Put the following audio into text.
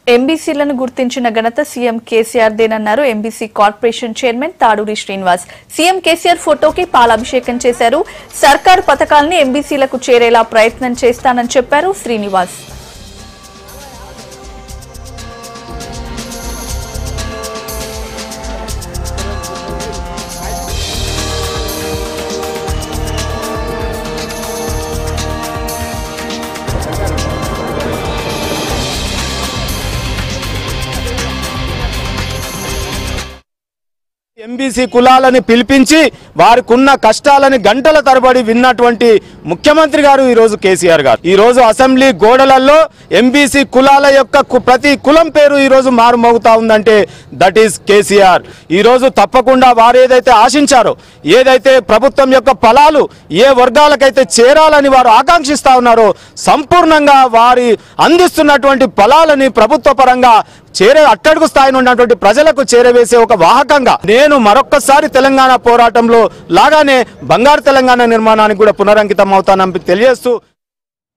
ఎంబీసీలను గుర్తించిన ఘనత సీఎం కేసీఆర్ దేనన్నారు MBC corporation chairman Taduri Srinivas. CM KCR ఫోటోకి పాలాభిషేకం చేశారు. సర్కారు పథకాలను ఎంబీసీలకు చేరేలా ప్రయత్నం చేస్తానని చెప్పారు శ్రీనివాస్. ఎంబీసీ కులాలని పిలిపించి వారికున్న కష్టాలని గంటల తరబడి విన్నటువంటి ముఖ్యమంత్రి గారు ఈరోజు కేసీఆర్ గారు. ఈరోజు అసెంబ్లీ గోడలలో ఎంబీసీ కులాల యొక్క ప్రతి కులం పేరు ఈరోజు మారుమోగుతా ఉందంటే దట్ ఈస్ కేసీఆర్. ఈరోజు తప్పకుండా వారు ఏదైతే ఆశించారో, ఏదైతే ప్రభుత్వం యొక్క ఫలాలు ఏ వర్గాలకైతే చేరాలని వారు ఆకాంక్షిస్తా ఉన్నారో సంపూర్ణంగా వారి అందిస్తున్నటువంటి ఫలాలని ప్రభుత్వ పరంగా అట్టడుగు స్థాయిలో ఉన్నటువంటి ప్రజలకు చేరవేసే ఒక వాహకంగా నేను మరొక్కసారి తెలంగాణ పోరాటంలో లాగానే బంగారు తెలంగాణ నిర్మాణానికి కూడా పునరంకితం అవుతానని తెలియజేస్తూ